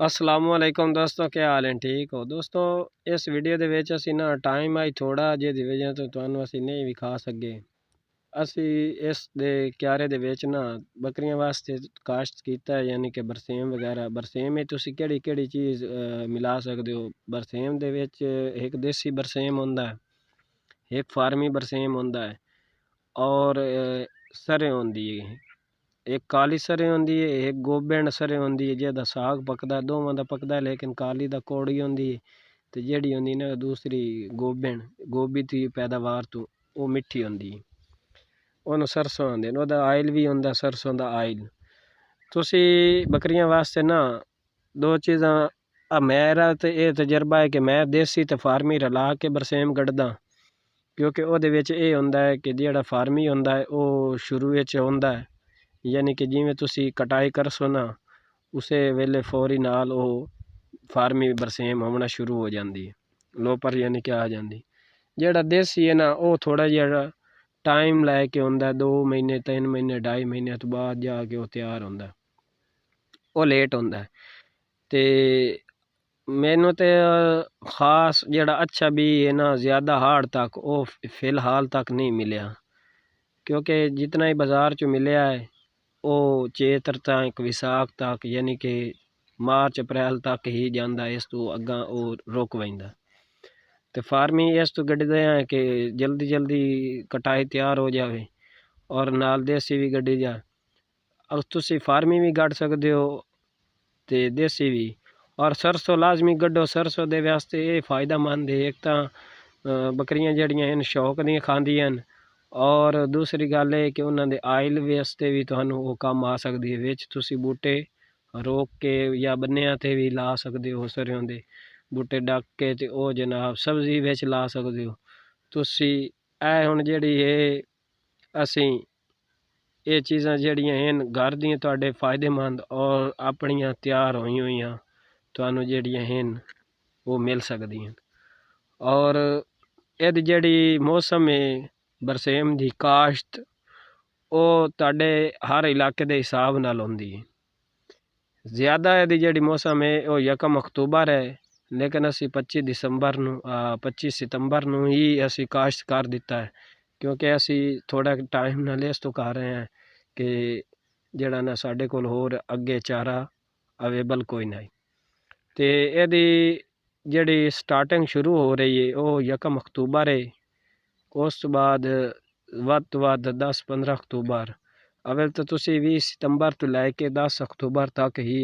असलामुअलैकुम दोस्तों, क्या हाल है? ठीक हो दोस्तों। इस वीडियो ਦੇ ਵਿੱਚ ਅਸੀਂ ਨਾ ਟਾਈਮ ਆਈ ਥੋੜਾ ਜਿਹਾ ਦੀ ਵਜ੍ਹਾ ਤੋਂ ਤੁਹਾਨੂੰ ਅਸੀਂ ਨਹੀਂ ਵਿਖਾ ਸਕੇ। ਅਸੀਂ ਇਸ ਦੇ ਕਿਆਰੇ ਦੇ ਵਿੱਚ ਨਾ ਬੱਕਰੀਆਂ ਵਾਸਤੇ ਕਾਸ਼ਤ ਕੀਤਾ ਹੈ, ਯਾਨੀ ਕਿ ਬਰਸੀਮ ਵਗੈਰਾ। ਬਰਸੀਮ ਵਿੱਚ ਤੁਸੀਂ ਕਿਹੜੀ ਕਿਹੜੀ ਚੀਜ਼ ਮਿਲਾ ਸਕਦੇ ਹੋ। ਬਰਸੀਮ ਦੇ ਵਿੱਚ ਇੱਕ ਦੇਸੀ ਬਰਸੀਮ ਹੁੰਦਾ ਹੈ, ਇੱਕ ਫਾਰਮੀ ਬਰਸੀਮ ਹੁੰਦਾ ਹੈ, ਔਰ ਸਰੇ ਹੁੰਦੀ ਹੈ। एक काली सरे होंदी है, एक गोबेण सरे होंदी है जेदा साग पकदा, दोवां दा पकदा है, लेकिन काली दा कौड़ी होंदी है। ते जेड़ी होंदी ना दूसरी गोबेण, गोभी दी पैदावार तो वो मिठी होंदी है, ओनू सरसों आंदे ने। ओदा आयल भी होंदा सरसों दा आयल। तुसी बकरियां वास्ते ना दो चीज़ां, मेरा तो ये तजर्बा है कि मैं देसी ते फार्मी रला के बरसेम कड्ढदा, क्योंकि ओहदे विच ये होंदा है कि जेड़ा फार्मी होंदा है वो शुरू विच होंदा है, यानी कि जिमें तुसी कटाई करसो ना उसे वेले फौरी नाल वो फार्मी बरसेम होना शुरू हो जाती है, लोपर यानी कि आ जाती। जेड़ा देसी है ना वो थोड़ा जिहा टाइम लैके होंदा है, 2 महीने 3 महीने 2.5 महीने तो बाद जाके वो तैयार होंदा है, वो लेट होंदा है। ते मैनू तो खास जेड़ा अच्छा भी है ना ज़्यादा हार्ड तक वो फ़िलहाल तक नहीं मिलया, क्योंकि जितना ही बाज़ार चो मिलया है वो चेत्र तक विसाख तक यानी कि मार्च अप्रैल तक ही जाता, इस तो अग्गा वो रुक वैंदा। तो फार्मी इस तो गड्ढदे हैं कि जल्दी जल्दी कटाई तैयार हो जाए, और नाल देसी भी गड्ढी जा। अब तुसी फार्मी भी गढ़ सकते हो ते देसी भी। और सरसों लाजमी गड्ढो, सरसों दे वास्ते ये फ़ायदेमंद है। एक तो बकरियां जड़ियां इन शौक दियां खांदियां, और दूसरी गल है कि उन्होंने आयल वास्ते भी तुहानू वो काम आ सकती है। विच तुसी बूटे रोक के या बन्निया ते भी ला सकते हो, सरियों दे बूटे डक के ते ओ जनाब सब्जी विच ला सकते हो तुसी। ऐ हुण जेड़ी है असी ये चीज़ां जड़ियां हैं घर दियां तुहाडे फ़ायदेमंद और अपनियां तैयार होई हुईयां तुहानू जड़ियां हैं वो मिल सकदियां। और एदी जड़ी मौसम है बरसेम दी काश्त वो तुहाडे हर इलाके दे हिसाब नाल होंदी है। ज़्यादा एदी जड़ी मौसम है वो 1 अक्तूबर है, लेकिन असी 25 सितंबर नू ही असी काश्त कर दिता है, क्योंकि असी थोड़ा टाइम नाल इस तो कर रहे हैं कि जेड़ा ना साडे कोल होर अगे चारा अवेलेबल कोई नहीं। ते एदी जड़ी स्टार्टिंग शुरू हो रही है वो 1 अक्तूबर है, उस बाद ਵੱਧ ਤੋਂ ਵੱਧ 10-15 अक्तूबर। अवेल तो तुसी 20 सितंबर तो लैके 10 अक्तूबर तक ही